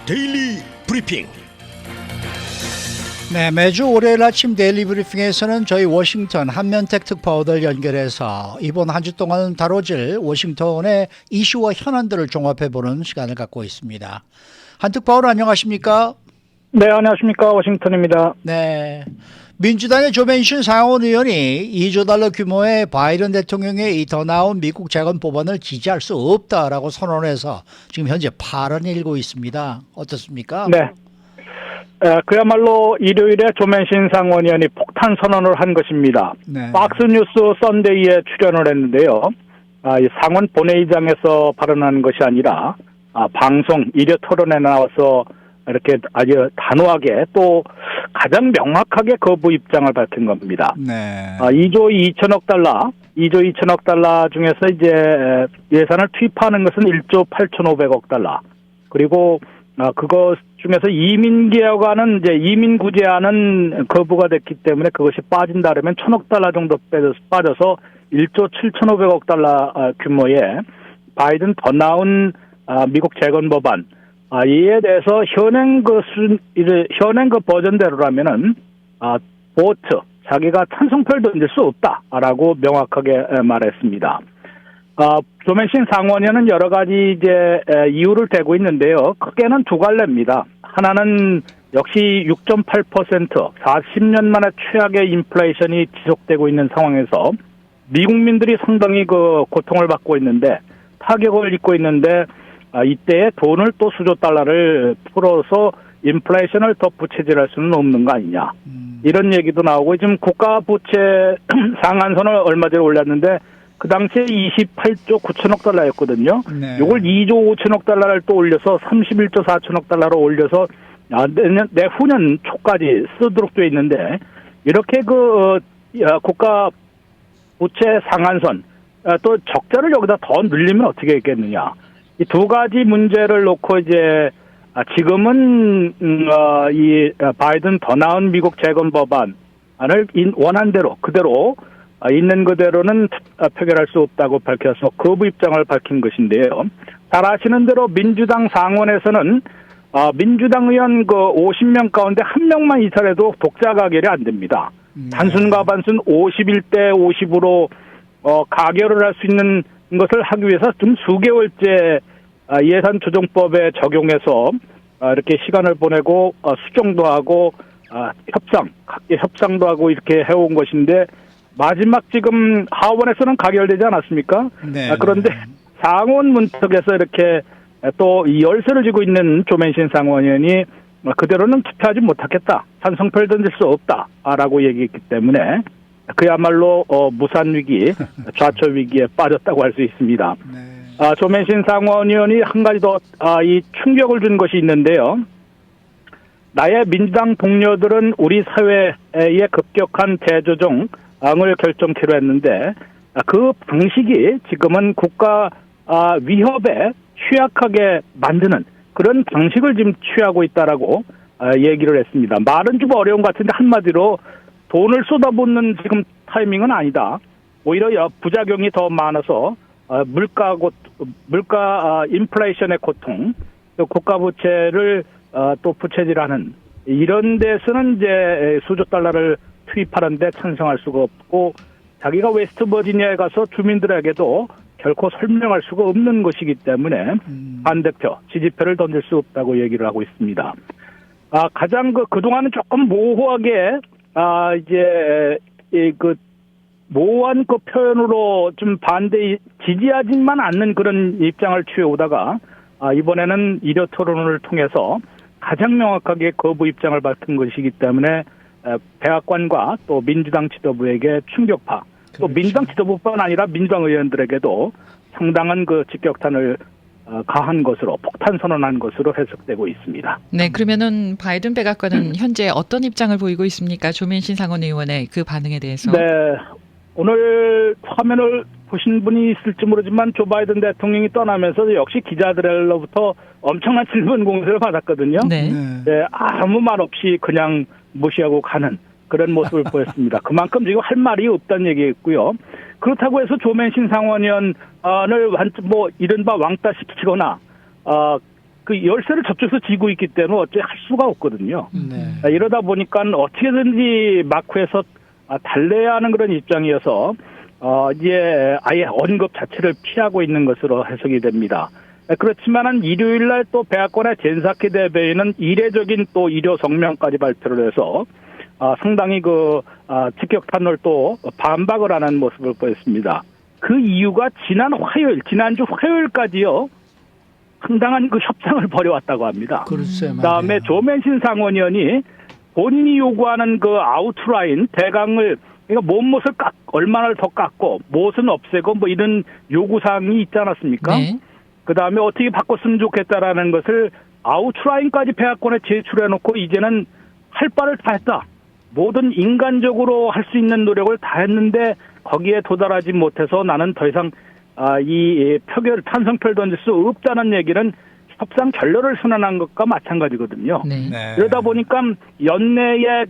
데일리 브리핑. 네, 매주 월요일 아침 데일리 브리핑에서는 저희 워싱턴 한면택 특파원들 연결해서 이번 한 주 동안 다뤄질 워싱턴의 이슈와 현안들을 종합해보는 시간을 갖고 있습니다. 한 특파원 안녕하십니까? 네, 안녕하십니까. 워싱턴입니다. 네, 민주당의 조 맨신 상원 의원이 2조 달러 규모의 바이든 대통령의 이 더 나은 미국 재건 법안을 지지할 수 없다라고 선언해서 지금 현재 파란이 일고 있습니다. 어떻습니까? 네. 그야말로 일요일에 조 맨신 상원의원이 폭탄 선언을 한 것입니다. 네. 박스뉴스 썬데이에 출연을 했는데요. 이 상원 본회의장에서 발언한 것이 아니라 방송 일요 토론에 나와서 이렇게 아주 단호하게 또 가장 명확하게 거부 입장을 밝힌 겁니다. 네. 2조 2천억 달러 중에서 이제 예산을 투입하는 것은 1조 8,500억 달러. 그리고 그것 중에서 이민 개혁안은 이제 이민 구제안은 거부가 됐기 때문에 그것이 빠진다 그러면 1,000억 달러 정도 빠져서 1조 7,500억 달러 규모의 바이든 더 나은 미국 재건 법안 이에 대해서 현행 그 버전대로라면은 보트 자기가 찬성표를 던질 수 없다라고 명확하게 말했습니다. 조 맨신 상원의원은 여러 가지 이제 이유를 대고 있는데요. 크게는 두 갈래입니다. 하나는 역시 6.8% 40년 만에 최악의 인플레이션이 지속되고 있는 상황에서 미국민들이 상당히 그 고통을 받고 있는데 타격을 입고 있는데 이때에 돈을 또 수조 달러를 풀어서 인플레이션을 더 부채질할 수는 없는 거 아니냐. 이런 얘기도 나오고 지금 국가 부채 상한선을 얼마 전에 올렸는데 그 당시에 28조 9천억 달러였거든요. 네. 이걸 2조 5천억 달러를 또 올려서 31조 4천억 달러로 올려서 내후년 초까지 쓰도록 돼 있는데 이렇게 그 국가 부채 상한선 또 적자를 여기다 더 늘리면 어떻게 했겠느냐. 이 두 가지 문제를 놓고 이제 지금은 이 바이든 더 나은 미국 재건 법안을 원한 대로 그대로 있는 그대로는 표결할 수 없다고 밝혀서 거부 입장을 밝힌 것인데요. 잘 아시는 대로 민주당 상원에서는 민주당 의원 그 50명 가운데 한 명만 이탈해도 독자 가결이 안 됩니다. 단순 과반수는 51대 50으로 가결을 할 수 있는 것을 하기 위해서 좀 수개월째 예산 조정법에 적용해서 이렇게 시간을 보내고 수정도 하고 협상도 하고 이렇게 해온 것인데 마지막 지금 하원에서는 가결되지 않았습니까? 네. 그런데 상원 문턱에서 이렇게 또 열세를 쥐고 있는 조 맨신 상원의원이 그대로는 투표하지 못하겠다. 찬성표를 던질 수 없다라고 얘기했기 때문에 그야말로 무산 위기, 좌초 위기에 빠졌다고 할 수 있습니다. 네. 조 맨신 상원의원이 한 가지 더 이 충격을 준 것이 있는데요. 나의 민주당 동료들은 우리 사회의 급격한 대조정을 결정키로 했는데 그 방식이 지금은 국가 위협에 취약하게 만드는 그런 방식을 지금 취하고 있다라고 얘기를 했습니다. 말은 좀 어려운 것 같은데 한마디로 돈을 쏟아붓는 지금 타이밍은 아니다. 오히려 부작용이 더 많아서 물가 인플레이션의 고통, 또 국가 부채를 또 부채질하는 이런 데서는 이제 수조 달러를 투입하는데 찬성할 수가 없고 자기가 웨스트버지니아에 가서 주민들에게도 결코 설명할 수가 없는 것이기 때문에 반대표, 지지표를 던질 수 없다고 얘기를 하고 있습니다. 가장 그동안은 조금 모호하게 이제 모호한 그 표현으로 좀 지지하지만 않는 그런 입장을 취해오다가 이번에는 일요 토론을 통해서 가장 명확하게 거부 입장을 밝힌 것이기 때문에 백악관과 또 민주당 지도부에게 충격파, 그렇죠. 또 민주당 지도부뿐 아니라 민주당 의원들에게도 상당한 그 직격탄을 가한 것으로 폭탄 선언한 것으로 해석되고 있습니다. 네, 그러면은 바이든 백악관은 현재 어떤 입장을 보이고 있습니까? 조 맨신 상원 의원의 그 반응에 대해서. 네, 오늘 화면을 보신 분이 있을지 모르지만 조 바이든 대통령이 떠나면서 역시 기자들로부터 엄청난 질문 공세를 받았거든요. 네. 네, 아무 말 없이 그냥 무시하고 가는 그런 모습을 보였습니다. 그만큼 지금 할 말이 없다는 얘기였고요. 그렇다고 해서 조 맨신 상원의원을 이른바 왕따시키거나 그 열쇠를 저쪽에서 쥐고 있기 때문에 어째 할 수가 없거든요. 네. 이러다 보니까 어떻게든지 마크에서 달래야 하는 그런 입장이어서 이제 아예 언급 자체를 피하고 있는 것으로 해석이 됩니다. 그렇지만은 일요일 날 또 백악관의 젠사키 대변인은 이례적인 또 의료 성명까지 발표를 해서 상당히 직격 탄로를 또 반박을 하는 모습을 보였습니다. 그 이유가 지난주 화요일까지요. 상당한 그 협상을 벌여왔다고 합니다. 글쎄 그다음에 말이에요. 조맨신 상원의원이 본인이 요구하는 그 아웃라인 대강을 그러니까 못을 얼마나 더 깎고 못은 없애고 뭐 이런 요구 사항이 있지 않았습니까? 네. 그다음에 어떻게 바꿨으면 좋겠다라는 것을 아웃라인까지 백악관에 제출해놓고 이제는 할 바를 다 했다. 모든 인간적으로 할 수 있는 노력을 다 했는데 거기에 도달하지 못해서 나는 더 이상 이 탄성표를 던질 수 없다는 얘기는 협상 결렬을 선언한 것과 마찬가지거든요. 네. 네. 그러다 보니까 연내에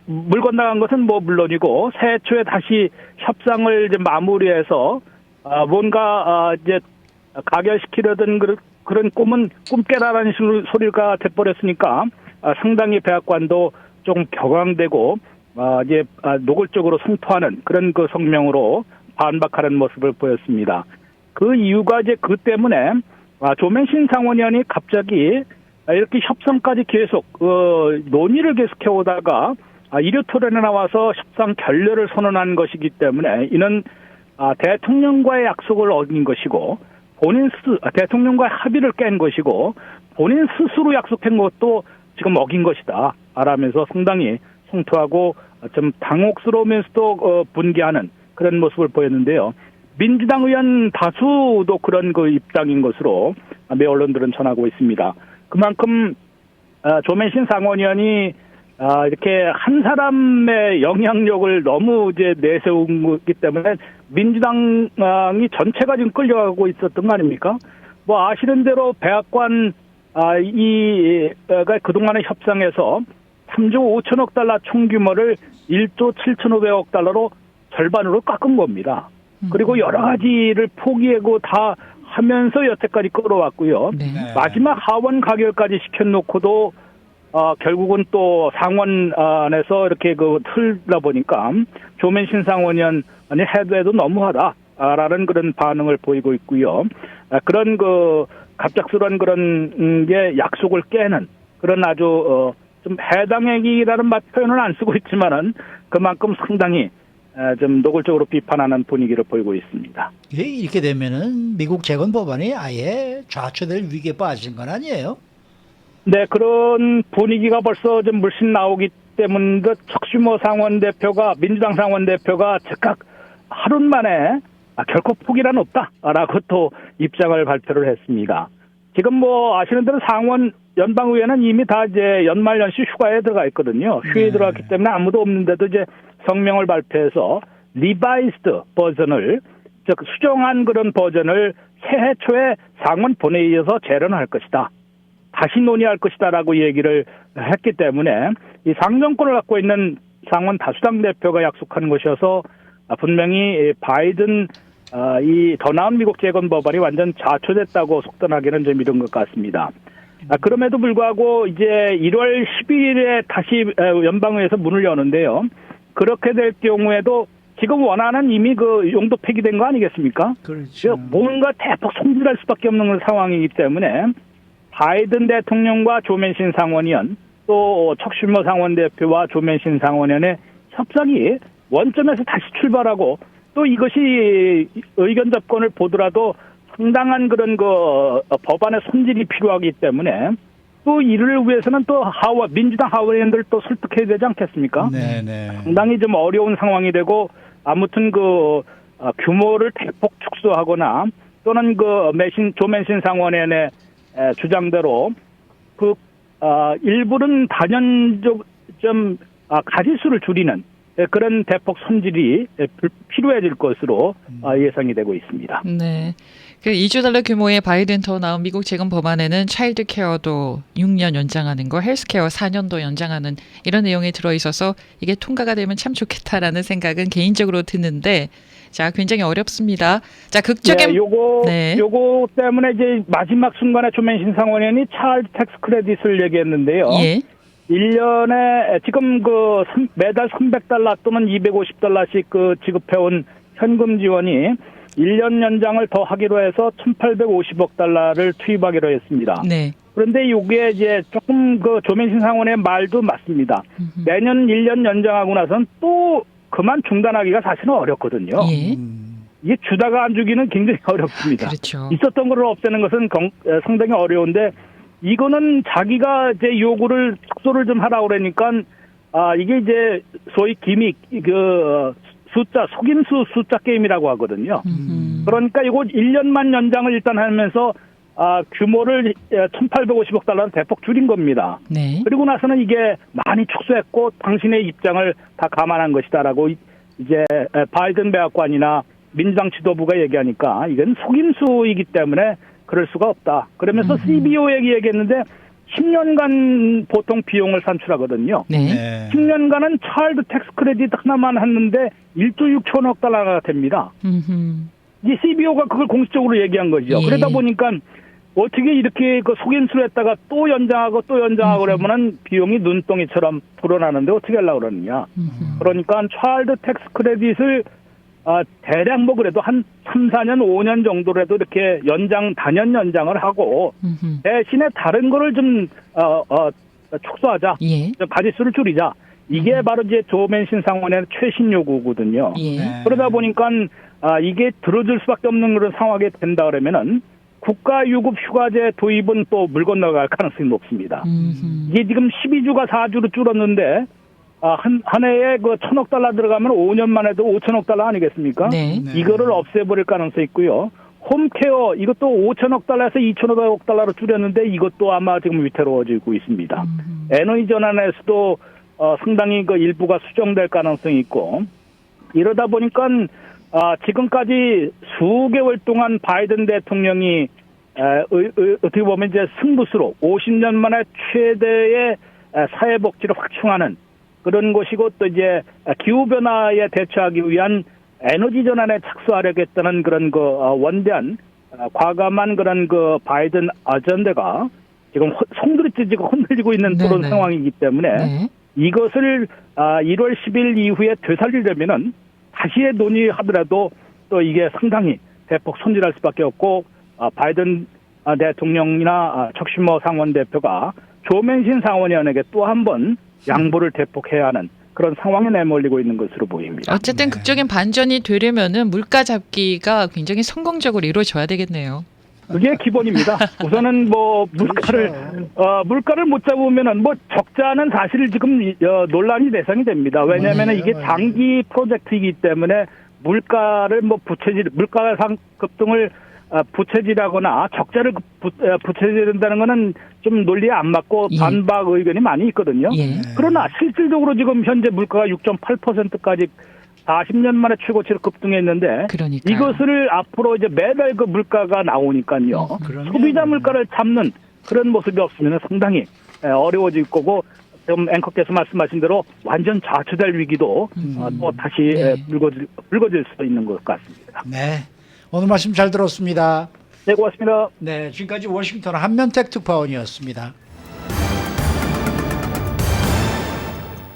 물 건너간 것은 뭐 물론이고 새해 초에 다시 협상을 이제 마무리해서 뭔가 이제 가결시키려던 그런 꿈은 꿈 깨라라는 소리가 돼버렸으니까 상당히 백악관도 좀 격앙되고 이제 노골적으로 성토하는 그런 그 성명으로 반박하는 모습을 보였습니다. 그 이유가 이제 그 때문에 조맨신 상원의원이 갑자기 이렇게 협상까지 계속 논의를 계속해 오다가 일요 토론에 나와서 협상 결렬을 선언한 것이기 때문에 이는 대통령과의 약속을 어긴 것이고 대통령과의 합의를 깬 것이고 본인 스스로 약속한 것도 지금 어긴 것이다 라면서 상당히 성토하고 좀 당혹스러우면서도 분개하는 그런 모습을 보였는데요. 민주당 의원 다수도 그런 그 입장인 것으로 매 언론들은 전하고 있습니다. 그만큼 조맨신 상원의원이 이렇게 한 사람의 영향력을 너무 이제 내세운 거기 때문에 민주당이 전체가 지금 끌려가고 있었던 거 아닙니까? 뭐 아시는 대로 백악관 그동안의 협상에서 3조 5천억 달러 총 규모를 1조 7,500억 달러로 절반으로 깎은 겁니다. 그리고 여러 가지를 포기하고 다 하면서 여태까지 끌어왔고요. 네. 마지막 하원 가결까지 시켜놓고도 결국은 또 상원 안에서 이렇게 틀다 보니까 조맨신 상원의원이 해도 너무하다라는 그런 반응을 보이고 있고요. 그런 갑작스러운 그런 게 약속을 깨는 그런 아주 좀 해당액이라는 표현은 안 쓰고 있지만은 그만큼 상당히 좀 노골적으로 비판하는 분위기를 보이고 있습니다. 이렇게 되면은 미국 재건 법안이 아예 좌초될 위기에 빠진 건 아니에요? 네, 그런 분위기가 벌써 좀 물씬 나오기 때문에 척슈머 상원 대표가 민주당 상원 대표가 즉각 하루 만에 결코 포기란 없다라고 또 입장을 발표를 했습니다. 지금 뭐 아시는 대로 상원 연방의회는 이미 다 이제 연말 연시 휴가에 들어가 있거든요. 휴가에 들어갔기 때문에 아무도 없는데도 이제 성명을 발표해서 리바이스드 버전을 즉 수정한 그런 버전을 새해 초에 상원 본회의에서 재론할 것이다. 다시 논의할 것이다라고 얘기를 했기 때문에 이 상정권을 갖고 있는 상원 다수당 대표가 약속한 것이어서 분명히 바이든 이 더 나은 미국 재건 법안이 완전 좌초됐다고 속단하기는 좀 이른 것 같습니다. 그럼에도 불구하고 이제 1월 10일에 다시 연방의회에서 문을 여는데요. 그렇게 될 경우에도 지금 원하는 이미 용도 폐기된 거 아니겠습니까? 그렇죠. 뭔가 대폭 손질할 수밖에 없는 상황이기 때문에 바이든 대통령과 조맨신 상원의원 또 척슈머 상원 대표와 조맨신 상원의원의 협상이 원점에서 다시 출발하고 또 이것이 의견 접근을 보더라도 상당한 그런 법안의 손질이 필요하기 때문에 또 이를 위해서는 또 민주당 하원의원들 또 설득해야 되지 않겠습니까? 네네. 상당히 좀 어려운 상황이 되고 아무튼 규모를 대폭 축소하거나 또는 조맨신 상원의원의 주장대로 일부는 단연적 좀 가지수를 줄이는 그런 대폭 손질이 필요해질 것으로 예상이 되고 있습니다. 네. 그 2조 달러 규모의 바이든 더 나은 미국 재건 법안에는 차일드 케어도 6년 연장하는 거, 헬스케어 4년도 연장하는 이런 내용이 들어있어서 이게 통과가 되면 참 좋겠다라는 생각은 개인적으로 드는데 자, 굉장히 어렵습니다. 자, 극적인 네, 요거 네. 요거 때문에 이제 마지막 순간에 조맨신 상원의원이 차일드 텍스 크레딧을 얘기했는데요. 예. 1년에 지금 매달 300달러 또는 250달러씩 지급해온 현금 지원이 1년 연장을 더 하기로 해서 1,850억 달러를 투입하기로 했습니다. 네. 그런데 이게 이제 조금 조맨신 상원의 말도 맞습니다. 매년 1년 연장하고 나서는 또 그만 중단하기가 사실은 어렵거든요. 예. 이게 주다가 안 주기는 굉장히 어렵습니다. 그렇죠. 있었던 거를 없애는 것은 상당히 어려운데 이거는 자기가 이제 요구를 축소를 좀 하라고 그러니까 이게 이제 소위 기믹 속임수 숫자 게임이라고 하거든요. 그러니까 이거 1년만 연장을 일단 하면서 규모를 1,850억 달러는 대폭 줄인 겁니다. 네. 그리고 나서는 이게 많이 축소했고 당신의 입장을 다 감안한 것이다라고 이제 바이든 백악관이나 민주당 지도부가 얘기하니까 이건 속임수이기 때문에 그럴 수가 없다. 그러면서 CBO에게 얘기했는데 10년간 보통 비용을 산출하거든요. 네. 네. 10년간은 차일드 텍스 크레딧 하나만 했는데 1조 6천억 달러가 됩니다. 이 CBO가 그걸 공식적으로 얘기한 거죠. 예. 그러다 보니까 어떻게 이렇게 속임수를 했다가 또 연장하고 그러면은 비용이 눈덩이처럼 불어나는데 어떻게 하려고 그러느냐. 그러니까 차일드 텍스 크레딧을 대략 그래도 한 3, 4년, 5년 정도라도 이렇게 단연 연장을 하고 대신에 다른 거를 좀 축소하자. 예. 가지수를 줄이자. 이게 바로 이제 조맨신 상원의 최신 요구거든요. 예. 네. 그러다 보니까 이게 들어줄 수밖에 없는 그런 상황이 된다 그러면은 국가유급 휴가제 도입은 또 물 건너갈 가능성이 높습니다. 이게 지금 12주가 4주로 줄었는데 한 해에 1,000억 달러 들어가면 5년 만에도 5천억 달러 아니겠습니까? 네. 네. 이거를 없애버릴 가능성이 있고요. 홈케어 이것도 5천억 달러에서 2,500억 달러로 줄였는데 이것도 아마 지금 위태로워지고 있습니다. 에너지 전환에서도 상당히 일부가 수정될 가능성이 있고 이러다 보니까 지금까지 수개월 동안 바이든 대통령이 어떻게 보면 이제 승부수로 50년 만에 최대의 사회복지를 확충하는 그런 것이고 또 이제 기후변화에 대처하기 위한 에너지 전환에 착수하려겠다는 그런 원대한 과감한 그런 바이든 아젠다가 지금 송두리 찢고 흔들리고 있는 그런 네네. 상황이기 때문에 네. 이것을 1월 10일 이후에 되살리려면은 다시 논의하더라도 또 이게 상당히 대폭 손질할 수밖에 없고 바이든 대통령이나 척슈머 상원 대표가 조맨신 상원의원에게 또 한 번 양보를 대폭해야 하는 그런 상황에 내몰리고 있는 것으로 보입니다. 어쨌든 네. 극적인 반전이 되려면은 물가 잡기가 굉장히 성공적으로 이루어져야 되겠네요. 그게 기본입니다. 우선은 물가를 못 잡으면은 적자는 사실 지금 논란이 대상이 됩니다. 왜냐하면 이게 장기 프로젝트이기 때문에 물가를 물가 급등을 부채질하거나 적자를 부채질한다는 거는 좀 논리에 안 맞고 예. 반박 의견이 많이 있거든요. 예. 그러나 실질적으로 지금 현재 물가가 6.8%까지 40년 만에 최고치로 급등했는데 그러니까요. 이것을 앞으로 이제 매달 물가가 나오니까요. 그럼요. 소비자 물가를 잡는 그런 모습이 없으면 상당히 어려워질 거고 좀 앵커께서 말씀하신 대로 완전 좌초될 위기도 또 다시 네. 불거질 수 있는 것 같습니다. 네. 오늘 말씀 잘 들었습니다. 네, 고맙습니다. 네, 지금까지 워싱턴 한면택 특파원이었습니다.